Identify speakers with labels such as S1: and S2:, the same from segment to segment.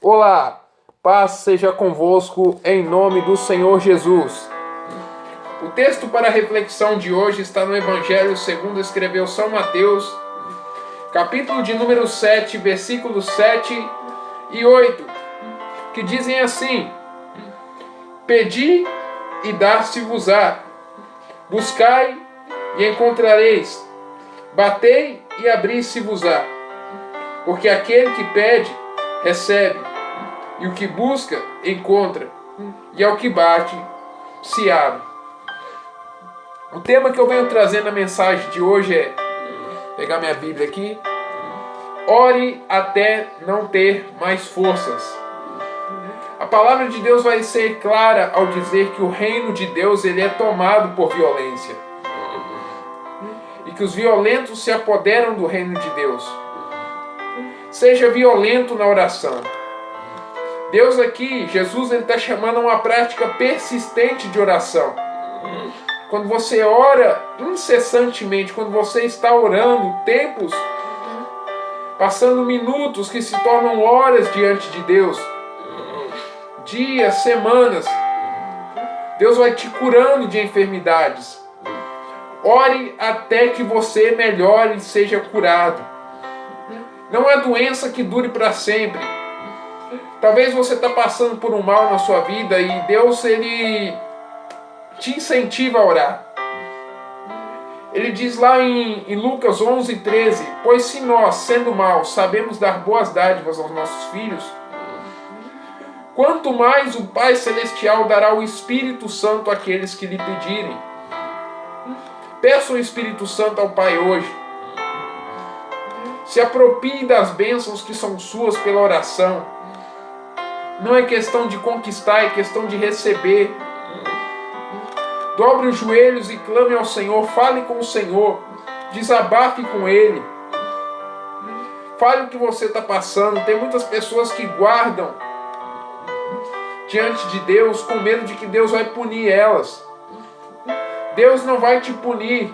S1: Olá, paz seja convosco em nome do Senhor Jesus. O texto para a reflexão de hoje está no Evangelho segundo escreveu São Mateus, capítulo de número 7, versículos 7 e 8, que dizem assim: Pedi e dar-se-vos-á, buscai e encontrareis, batei e abrir-se-vos-á. Porque aquele que pede, recebe, e o que busca, encontra, e ao que bate, se abre. O tema que eu venho trazendo na mensagem de hoje é, pegar minha Bíblia aqui, ore até não ter mais forças. A palavra de Deus vai ser clara ao dizer que o reino de Deus ele é tomado por violência. E que os violentos se apoderam do reino de Deus. Seja violento na oração. Deus aqui, Jesus, ele está chamando a uma prática persistente de oração. Quando você ora incessantemente, quando você está orando tempos, passando minutos que se tornam horas diante de Deus, dias, semanas, Deus vai te curando de enfermidades. Ore até que você melhore e seja curado. Não é doença que dure para sempre. Talvez você está passando por um mal na sua vida e Deus ele te incentiva a orar. Ele diz lá em Lucas 11:13, pois se nós, sendo maus, sabemos dar boas dádivas aos nossos filhos, quanto mais o Pai Celestial dará o Espírito Santo àqueles que lhe pedirem. Peça o Espírito Santo ao Pai hoje. Se aproprie das bênçãos que são suas pela oração. Não é questão de conquistar, é questão de receber. Dobre os joelhos e clame ao Senhor, fale com o Senhor, desabafe com Ele. Fale o que você está passando. Tem muitas pessoas que guardam diante de Deus com medo de que Deus vai punir elas. Deus não vai te punir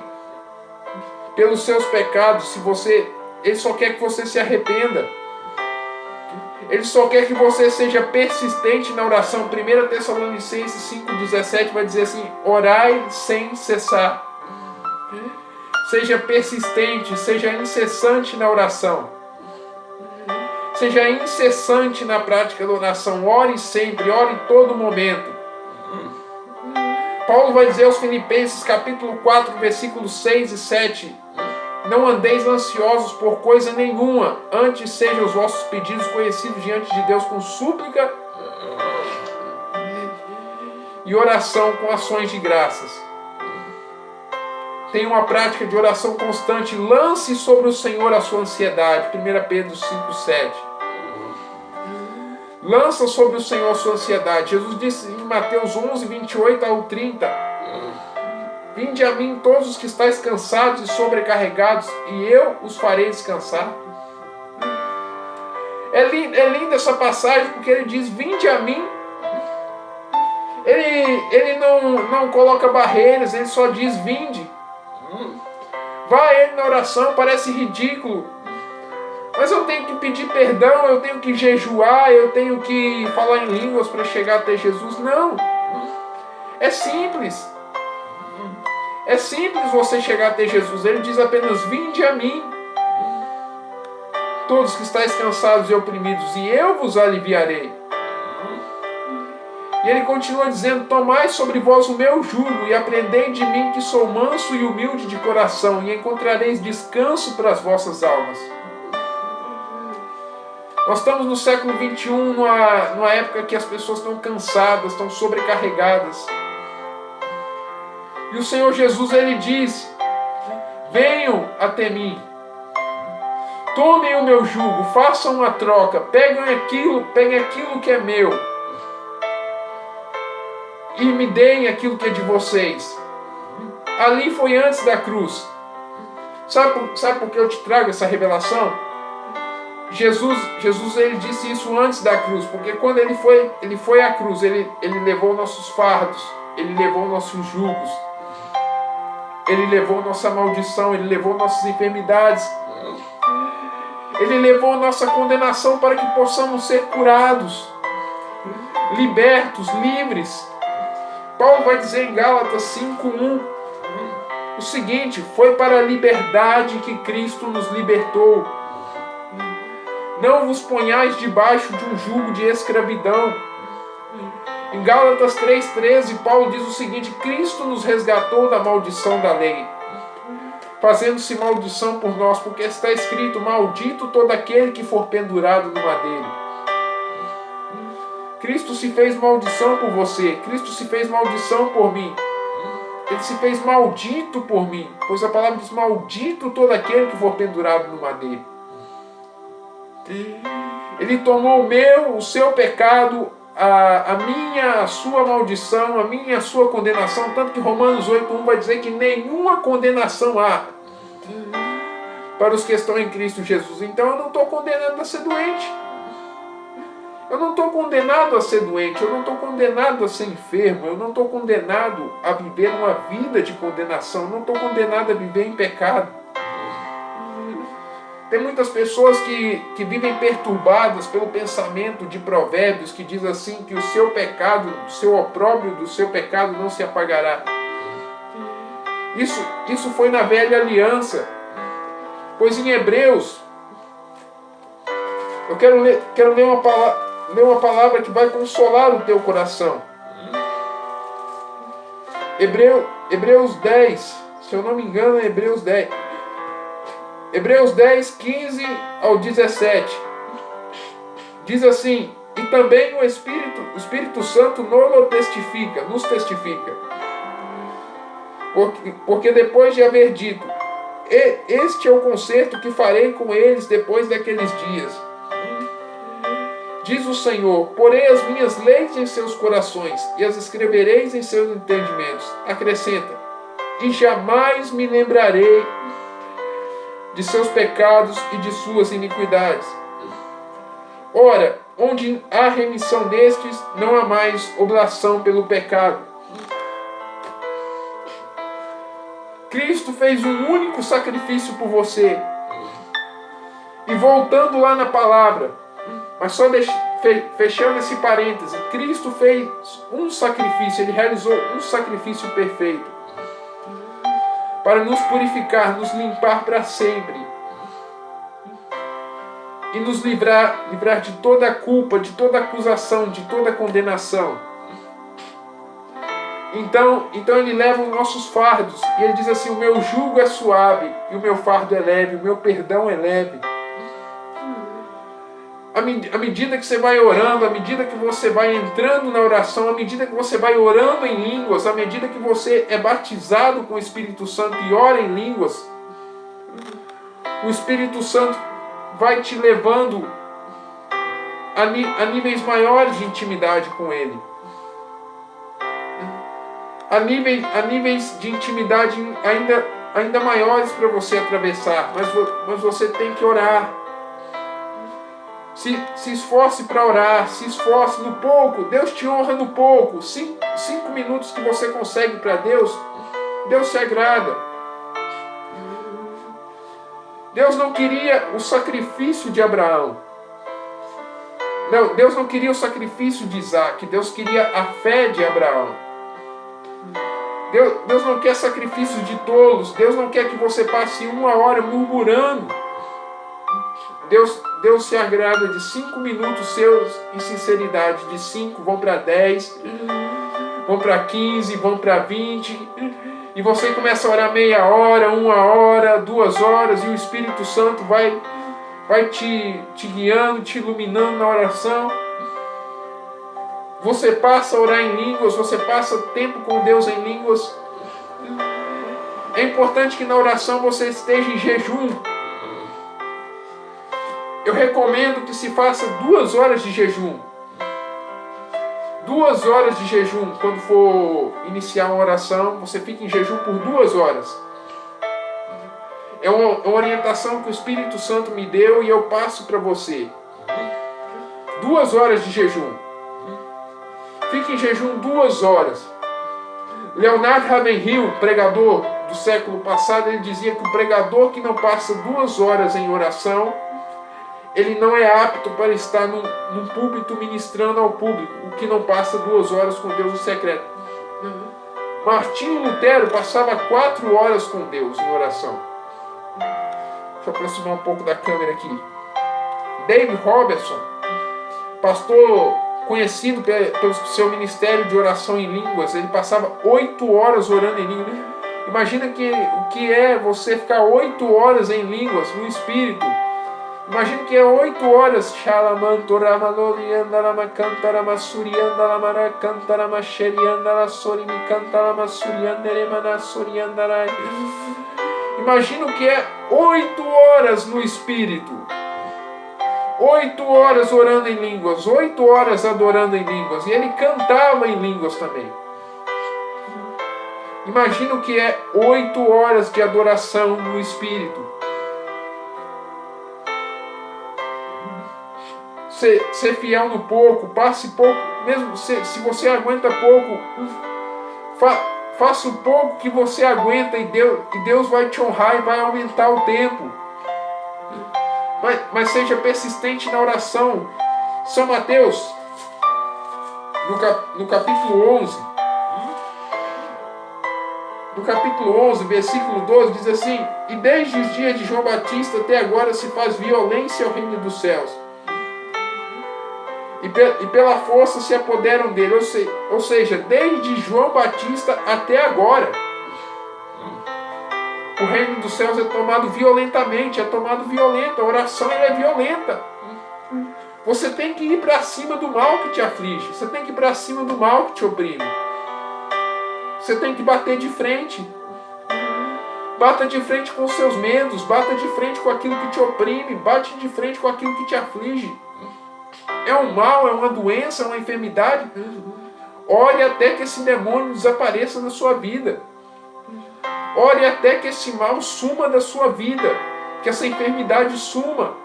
S1: pelos seus pecados Ele só quer que você se arrependa. Ele só quer que você seja persistente na oração. 1 Tessalonicenses 5,17 vai dizer assim: orai sem cessar. Seja persistente, seja incessante na oração. Seja incessante na prática da oração. Ore sempre, ore em todo momento. Paulo vai dizer aos Filipenses capítulo 4, versículos 6 e 7: não andeis ansiosos por coisa nenhuma, antes sejam os vossos pedidos conhecidos diante de Deus com súplica e oração com ações de graças. Tenha uma prática de oração constante. Lance sobre o Senhor a sua ansiedade. 1 Pedro 5,7. Lança sobre o Senhor a sua ansiedade. Jesus disse em Mateus 11, 28 ao 30. Vinde a mim todos os que estáis cansados e sobrecarregados, e eu os farei descansar. É linda essa passagem, porque ele diz, vinde a mim. Ele não coloca barreiras, ele só diz, vinde. Vá a ele na oração, parece ridículo. Mas eu tenho que pedir perdão, eu tenho que jejuar, eu tenho que falar em línguas para chegar até Jesus. Não. É simples. É simples você chegar até Jesus. Ele diz apenas, vinde a mim, todos que estáis cansados e oprimidos, e eu vos aliviarei. E ele continua dizendo, tomai sobre vós o meu jugo, e aprendei de mim que sou manso e humilde de coração, e encontrareis descanso para as vossas almas. Nós estamos no século 21, numa época que as pessoas estão cansadas, estão sobrecarregadas. E o Senhor Jesus, ele diz, venham até mim, tomem o meu jugo, façam uma troca, peguem aquilo que é meu e me deem aquilo que é de vocês. Ali foi antes da cruz. Sabe por que eu te trago essa revelação? Jesus ele disse isso antes da cruz, porque quando ele foi à cruz, ele levou nossos fardos, ele levou nossos jugos. Ele levou nossa maldição, ele levou nossas enfermidades. Ele levou nossa condenação para que possamos ser curados, libertos, livres. Paulo vai dizer em Gálatas 5:1 o seguinte: foi para a liberdade que Cristo nos libertou. Não vos ponhais debaixo de um jugo de escravidão. Em Gálatas 3:13, Paulo diz o seguinte: Cristo nos resgatou da maldição da lei, fazendo-se maldição por nós, porque está escrito: maldito todo aquele que for pendurado no madeiro. Cristo se fez maldição por você, Cristo se fez maldição por mim. Ele se fez maldito por mim, pois a palavra diz: maldito todo aquele que for pendurado no madeiro. Ele tomou o seu pecado, a sua maldição, a minha, a sua condenação, tanto que Romanos 8:1 vai dizer que nenhuma condenação há para os que estão em Cristo Jesus. Então eu não estou condenado a ser doente. Eu não estou condenado a ser doente, eu não estou condenado a ser enfermo, eu não estou condenado a viver uma vida de condenação, eu não estou condenado a viver em pecado. Tem muitas pessoas que vivem perturbadas pelo pensamento de Provérbios, que diz assim, que o seu pecado, o seu opróbrio do seu pecado não se apagará. Isso foi na velha aliança. Pois em Hebreus, eu quero ler uma palavra que vai consolar o teu coração. Hebreus 10, se eu não me engano é Hebreus 10. Hebreus 10, 15 ao 17. Diz assim: e também o Espírito Santo nos testifica. Porque depois de haver dito: este é o concerto que farei com eles depois daqueles dias, diz o Senhor, porei as minhas leis em seus corações e as escrevereis em seus entendimentos. Acrescenta: e jamais me lembrarei de seus pecados e de suas iniquidades. Ora, onde há remissão destes, não há mais oblação pelo pecado. Cristo fez um único sacrifício por você. E voltando lá na palavra, mas só fechando esse parêntese, Cristo fez um sacrifício, Ele realizou um sacrifício perfeito para nos purificar, nos limpar para sempre e nos livrar de toda a culpa, de toda acusação, de toda condenação. Então Ele leva os nossos fardos e Ele diz assim: o meu jugo é suave e o meu fardo é leve, o meu perdão é leve. À medida que você vai orando, à medida que você vai entrando na oração, à medida que você vai orando em línguas, à medida que você é batizado com o Espírito Santo e ora em línguas, o Espírito Santo vai te levando a níveis maiores de intimidade com Ele. A níveis de intimidade ainda maiores para você atravessar, mas você tem que orar. Se esforce para orar, se esforce no pouco. Deus te honra no pouco. 5 minutos que você consegue para Deus, Deus se agrada. Deus não queria o sacrifício de Abraão. Não, Deus não queria o sacrifício de Isaac. Deus queria a fé de Abraão. Deus não quer sacrifício de tolos. Deus não quer que você passe 1 hora murmurando. Deus se agrada de 5 minutos seus em sinceridade. De 5 vão para 10, vão para 15, vão para 20. E você começa a orar meia hora, 1 hora, 2 horas. E o Espírito Santo vai te guiando, te iluminando na oração. Você passa a orar em línguas, você passa tempo com Deus em línguas. É importante que na oração você esteja em jejum. Eu recomendo que se faça 2 horas de jejum. 2 horas de jejum. Quando for iniciar uma oração, você fica em jejum por 2 horas. É uma orientação que o Espírito Santo me deu e eu passo para você. 2 horas de jejum. Fique em jejum 2 horas. Leonard Ravenhill, pregador do século passado, ele dizia que o pregador que não passa 2 horas em oração ele não é apto para estar num púlpito ministrando ao público, o que não passa 2 horas com Deus no secreto. Martinho Lutero passava 4 horas com Deus em oração. Deixa eu aproximar um pouco da câmera aqui. David Robertson, pastor conhecido pelo seu ministério de oração em línguas, ele passava 8 horas orando em línguas. Imagina o que é você ficar 8 horas em línguas, no Espírito. Imagina que é 8 horas. Imagina o que é 8 horas no Espírito. 8 horas orando em línguas, 8 horas adorando em línguas. E ele cantava em línguas também. Imagina o que é 8 horas de adoração no Espírito. Ser fiel no pouco, passe pouco, mesmo se você aguenta pouco, faça o pouco que você aguenta e Deus vai te honrar e vai aumentar o tempo. Mas seja persistente na oração. São Mateus, no capítulo 11, versículo 12, diz assim: e desde os dias de João Batista até agora se faz violência ao reino dos céus, e pela força se apoderam dele. Ou seja, desde João Batista até agora, o reino dos céus é tomado violentamente, é tomado violento. A oração é violenta. Você tem que ir para cima do mal que te aflige. Você tem que ir para cima do mal que te oprime. Você tem que bater de frente. Bata de frente com os seus medos. Bata de frente com aquilo que te oprime. Bate de frente com aquilo que te aflige. É um mal, é uma doença, é uma enfermidade. Ore até que esse demônio desapareça da sua vida. Ore até que esse mal suma da sua vida, que essa enfermidade suma.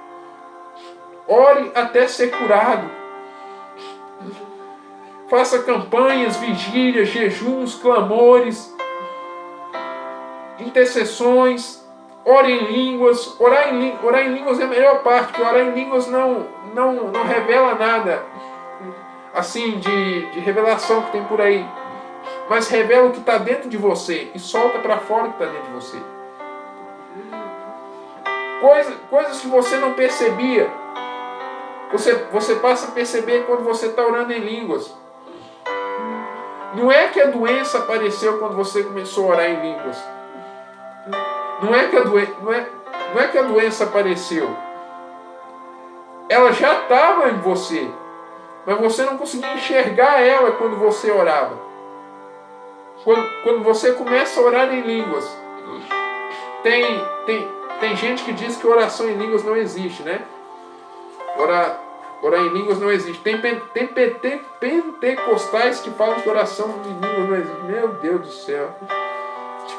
S1: Ore até ser curado. Faça campanhas, vigílias, jejuns, clamores, intercessões. Ore em línguas. Orar em línguas é a melhor parte, porque orar em línguas não revela nada assim de revelação que tem por aí. Mas revela o que está dentro de você e solta para fora o que está dentro de você. Coisas que você não percebia, você passa a perceber quando você está orando em línguas. Não é que a doença apareceu quando você começou a orar em línguas. Não é que a doença apareceu. Ela já estava em você, mas você não conseguia enxergar ela quando você orava. Quando você começa a orar em línguas, tem gente que diz que oração em línguas não existe, né? Orar em línguas não existe. Tem pentecostais que falam que oração em línguas não existe. Meu Deus do céu.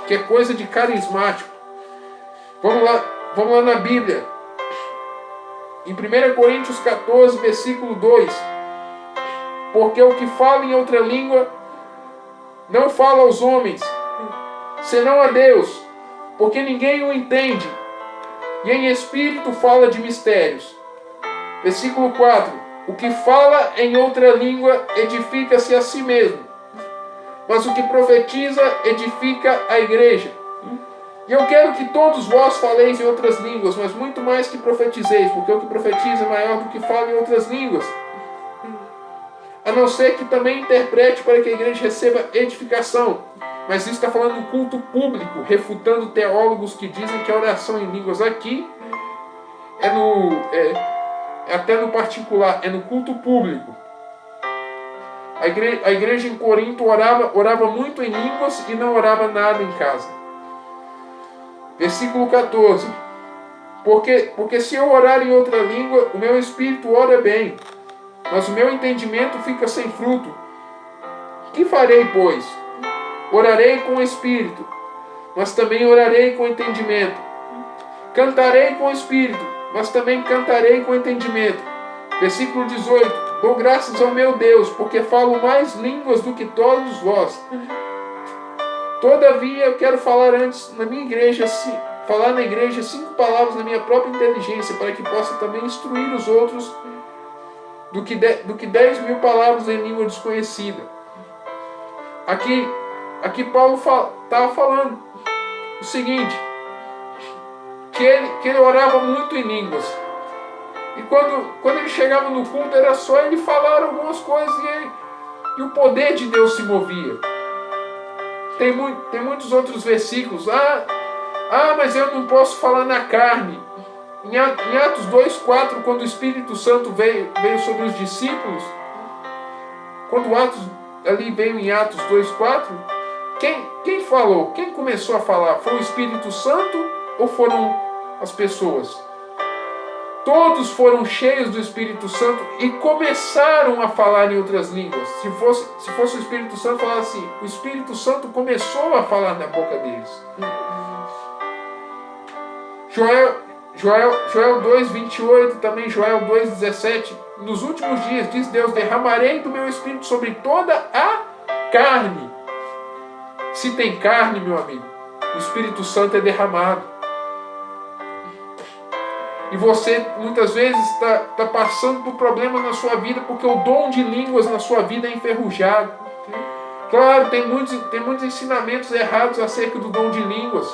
S1: Que é coisa de carismático. Vamos lá na Bíblia. Em 1 Coríntios 14, versículo 2. Porque o que fala em outra língua não fala aos homens, senão a Deus, porque ninguém o entende, e em espírito fala de mistérios. Versículo 4. O que fala em outra língua edifica-se a si mesmo, mas o que profetiza edifica a igreja. E eu quero que todos vós faleis em outras línguas, mas muito mais que profetizeis, porque o que profetiza é maior do que fala em outras línguas. A não ser que também interprete para que a igreja receba edificação. Mas isso está falando do culto público, refutando teólogos que dizem que a oração em línguas aqui até no particular, é no culto público. A igreja em Corinto orava muito em línguas e não orava nada em casa. Versículo 14. Porque se eu orar em outra língua, o meu espírito ora bem, mas o meu entendimento fica sem fruto. Que farei, pois? Orarei com o espírito, mas também orarei com entendimento. Cantarei com o espírito, mas também cantarei com entendimento. Versículo 18. Dou graças ao meu Deus, porque falo mais línguas do que todos vós. Todavia, eu quero falar antes na minha igreja, falar na igreja 5 palavras na minha própria inteligência, para que possa também instruir os outros do que 10.000 palavras em língua desconhecida. Aqui Paulo estava falando o seguinte, que ele orava muito em línguas. E quando ele chegava no culto, era só ele falar algumas coisas e o poder de Deus se movia. Tem muitos outros versículos. Mas eu não posso falar na carne. Em Atos 2,4, quando o Espírito Santo veio sobre os discípulos, quando Atos ali veio em Atos 2,4, quem falou? Quem começou a falar? Foi o Espírito Santo ou foram as pessoas? Todos foram cheios do Espírito Santo e começaram a falar em outras línguas. Se fosse o Espírito Santo, falar assim, o Espírito Santo começou a falar na boca deles. Joel 2,28, também Joel 2,17. Nos últimos dias, diz Deus, derramarei do meu Espírito sobre toda a carne. Se tem carne, meu amigo, o Espírito Santo é derramado. E você muitas vezes está passando por problemas na sua vida porque o dom de línguas na sua vida é enferrujado. Claro, tem muitos ensinamentos errados acerca do dom de línguas.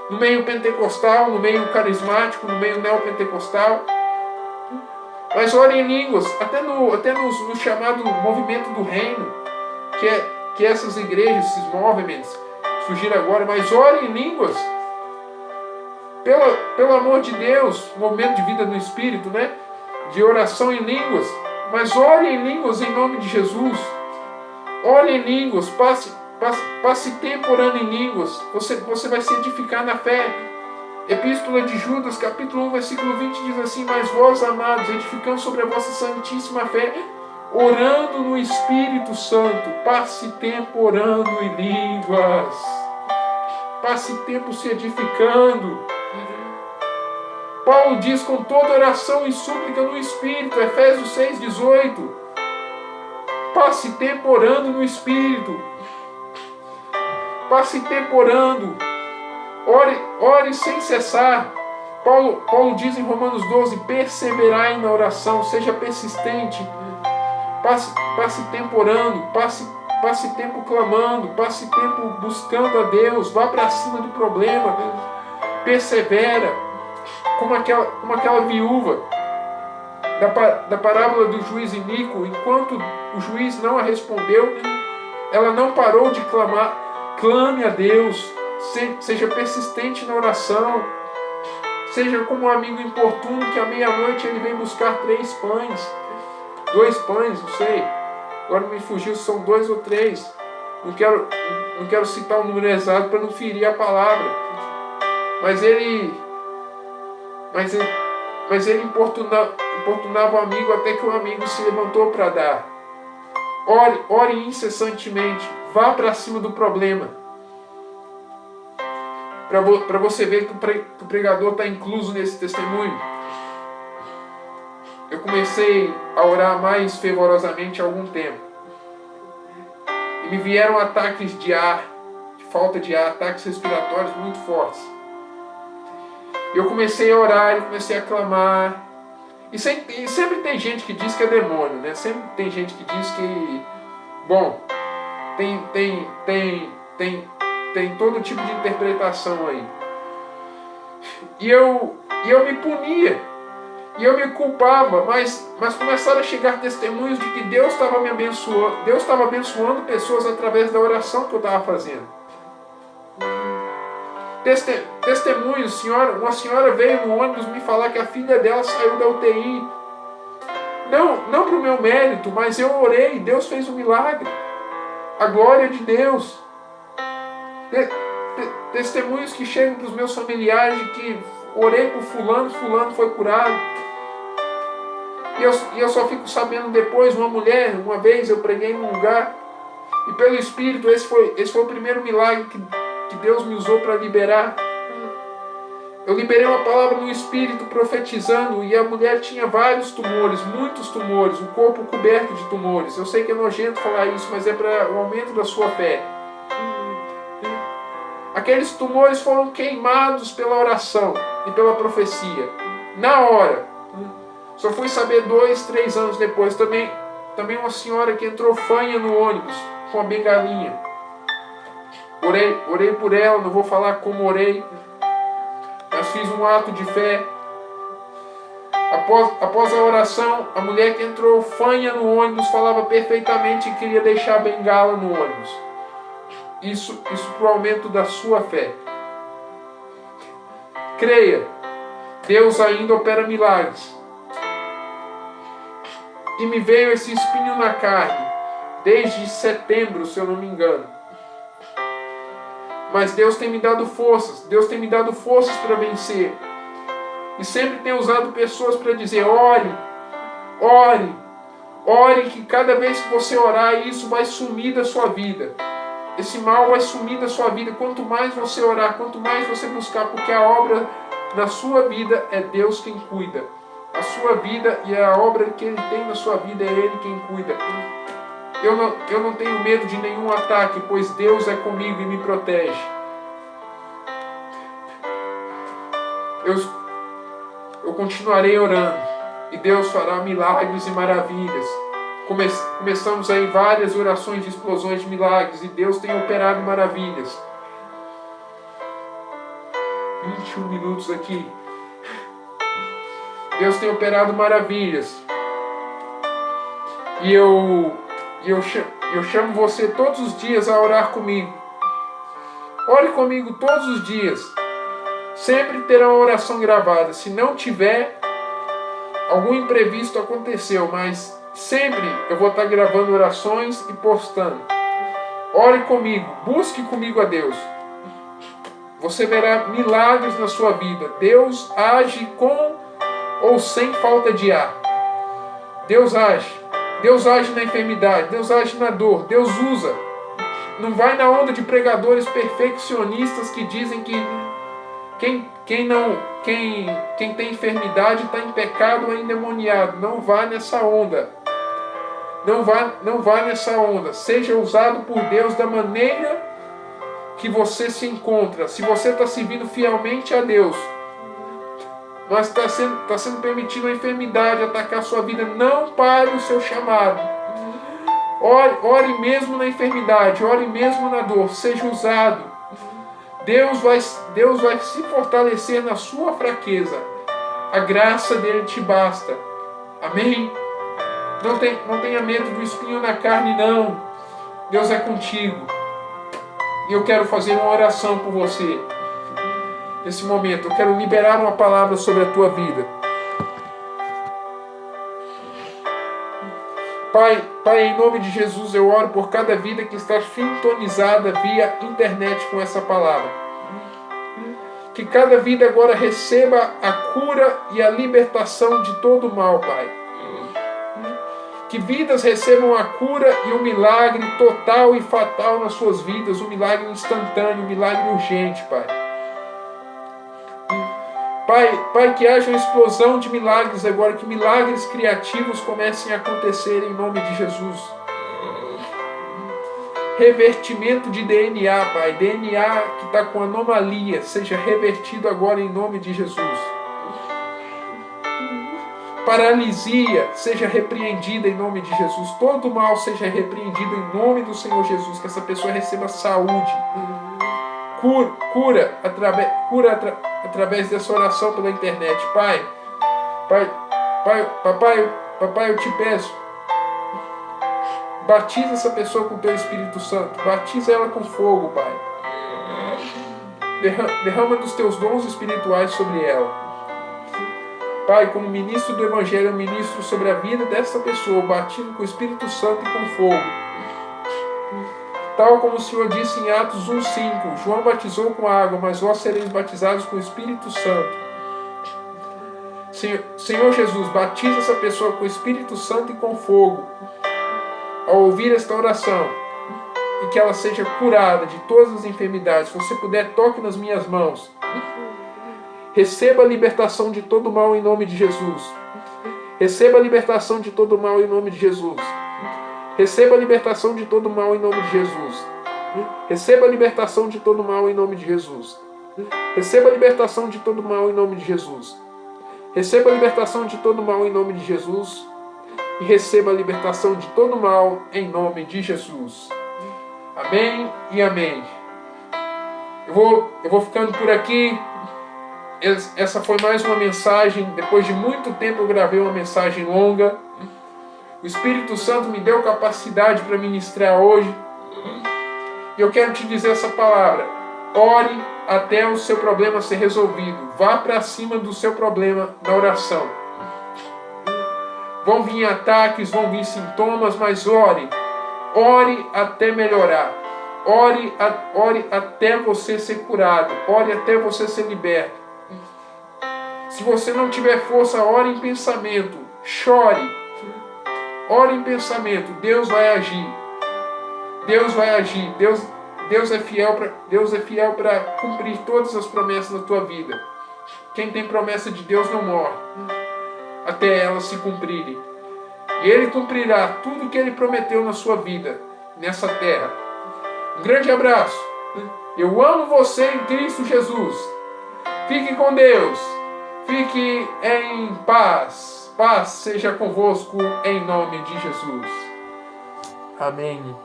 S1: No meio pentecostal, no meio carismático, no meio neopentecostal. Mas ore em línguas, até no chamado movimento do reino, que essas igrejas, esses movimentos surgiram agora, mas ore em línguas. Pelo amor de Deus, movimento de vida no Espírito, né? De oração em línguas. Mas ore em línguas em nome de Jesus. Ore em línguas, passe tempo orando em línguas. Você vai se edificar na fé. Epístola de Judas, capítulo 1, versículo 20 diz assim, mas vós, amados, edificando sobre a vossa santíssima fé, orando no Espírito Santo, passe tempo orando em línguas. Passe tempo se edificando. Paulo diz com toda oração e súplica no Espírito, Efésios 6,18. Passe tempo orando no Espírito. Passe tempo orando. Ore sem cessar. Paulo diz em Romanos 12, perseverai na oração, seja persistente. Passe tempo orando, passe tempo clamando, passe tempo buscando a Deus, vá para cima do problema, persevera. Como aquela viúva da parábola do juiz iníquo, enquanto o juiz não a respondeu, ela não parou de clamar. Clame a Deus, seja persistente na oração, seja como um amigo importuno que à meia-noite ele vem buscar 3 pães, 2 pães, não sei, agora me fugiu se são 2 ou 3, não quero citar o número exato para não ferir a palavra, mas ele importunava o amigo até que o amigo se levantou para dar. Ore incessantemente. Vá para cima do problema. Para você ver que o pregador está incluso nesse testemunho. Eu comecei a orar mais fervorosamente há algum tempo. E me vieram ataques de ar, de falta de ar, ataques respiratórios muito fortes. Eu comecei a orar, eu comecei a clamar. E sempre tem gente que diz que é demônio, né? Sempre tem gente que diz que... Bom, tem todo tipo de interpretação aí. E eu me punia. E eu me culpava. Mas começaram a chegar testemunhos de que Deus estava me abençoando. Deus estava abençoando pessoas através da oração que eu estava fazendo. Testemunhos, uma senhora veio no ônibus me falar que a filha dela saiu da UTI. Não para o meu mérito, mas eu orei e Deus fez um milagre. A glória de Deus. Testemunhos que chegam para os meus familiares de que orei por fulano foi curado. E eu só fico sabendo depois, uma vez eu preguei num lugar e pelo Espírito, esse foi o primeiro milagre que Deus me usou para liberar. Eu liberei uma palavra no Espírito profetizando e a mulher tinha vários tumores, muitos tumores, o corpo coberto de tumores. Eu sei que é nojento falar isso, mas é para o aumento da sua fé. Aqueles tumores foram queimados pela oração e pela profecia. Na hora. Só fui saber 2, 3 anos depois. Também uma senhora que entrou fanha no ônibus com a bengalinha. Orei por ela, não vou falar como orei, mas fiz um ato de fé. Após a oração, a mulher que entrou fanha no ônibus falava perfeitamente e queria deixar a bengala no ônibus. Isso para o aumento da sua fé. Creia, Deus ainda opera milagres. E me veio esse espinho na carne, desde setembro, se eu não me engano. Mas Deus tem me dado forças, Deus tem me dado forças para vencer. E sempre tem usado pessoas para dizer, ore, ore, ore, que cada vez que você orar, isso vai sumir da sua vida. Esse mal vai sumir da sua vida, quanto mais você orar, quanto mais você buscar, porque a obra na sua vida é Deus quem cuida. A sua vida e a obra que Ele tem na sua vida é Ele quem cuida. Eu não tenho medo de nenhum ataque, pois Deus é comigo e me protege. Eu continuarei orando e Deus fará milagres e maravilhas. Começamos aí várias orações de explosões de milagres e Deus tem operado maravilhas. 21 minutos aqui. Deus tem operado maravilhas. E eu chamo você todos os dias a orar comigo. Ore comigo todos os dias. Sempre terá uma oração gravada. Se não tiver, algum imprevisto aconteceu, mas sempre eu vou estar gravando orações e postando. Ore comigo, busque comigo a Deus. Você verá milagres na sua vida. Deus age com ou sem falta de ar. Deus age. Deus age na enfermidade. Deus age na dor. Deus usa. Não vai na onda de pregadores perfeccionistas que dizem que quem tem enfermidade está em pecado ou endemoniado. Não vá nessa onda. Não vá nessa onda. Seja usado por Deus da maneira que você se encontra. Se você está servindo fielmente a Deus, mas está sendo permitido a enfermidade atacar a sua vida, não pare o seu chamado. Ore mesmo na enfermidade, ore mesmo na dor, seja usado. Deus vai se fortalecer na sua fraqueza. A graça dele te basta. Amém? Não tenha medo do espinho na carne, não. Deus é contigo. E eu quero fazer uma oração por você. Nesse momento, eu quero liberar uma palavra sobre a tua vida. Pai, em nome de Jesus, eu oro por cada vida que está sintonizada via internet com essa palavra. Que cada vida agora receba a cura e a libertação de todo o mal, Pai. Que vidas recebam a cura e o milagre total e fatal nas suas vidas, um milagre instantâneo, um milagre urgente, Pai. Pai, que haja uma explosão de milagres agora, que milagres criativos comecem a acontecer em nome de Jesus. Revertimento de DNA, Pai. DNA que está com anomalia, seja revertido agora em nome de Jesus. Paralisia, seja repreendida em nome de Jesus. Todo mal seja repreendido em nome do Senhor Jesus. Que essa pessoa receba saúde. Cura através dessa oração pela internet. Papai, eu te peço, batiza essa pessoa com o teu Espírito Santo, batiza ela com fogo, Pai. Derrama dos teus dons espirituais sobre ela. Pai, como ministro do Evangelho, eu ministro sobre a vida dessa pessoa, batizo com o Espírito Santo e com fogo. Tal como o Senhor disse em Atos 1,5, João batizou com água, mas vós sereis batizados com o Espírito Santo. Senhor Jesus, batiza essa pessoa com o Espírito Santo e com fogo. Ao ouvir esta oração, e que ela seja curada de todas as enfermidades. Se você puder, toque nas minhas mãos. Receba a libertação de todo mal em nome de Jesus. Receba a libertação de todo mal em nome de Jesus. Receba a libertação de todo mal em nome de Jesus. Receba a libertação de todo mal em nome de Jesus. Receba a libertação de todo mal em nome de Jesus. Receba a libertação de todo mal em nome de Jesus. E receba a libertação de todo mal em nome de Jesus. Amém e amém. Eu vou ficando por aqui. Essa foi mais uma mensagem. Depois de muito tempo eu gravei uma mensagem longa. O Espírito Santo me deu capacidade para ministrar hoje. E eu quero te dizer essa palavra. Ore até o seu problema ser resolvido. Vá para cima do seu problema na oração. Vão vir ataques, vão vir sintomas, mas ore. Ore até melhorar. Ore até você ser curado. Ore até você ser liberto. Se você não tiver força, ore em pensamento. Chore. Ore em pensamento. Deus vai agir. Deus vai agir. Deus é fiel para cumprir todas as promessas da tua vida. Quem tem promessa de Deus não morre até elas se cumprirem. E Ele cumprirá tudo o que Ele prometeu na sua vida, nessa terra. Um grande abraço. Eu amo você em Cristo Jesus. Fique com Deus. Fique em paz. Paz seja convosco em nome de Jesus. Amém.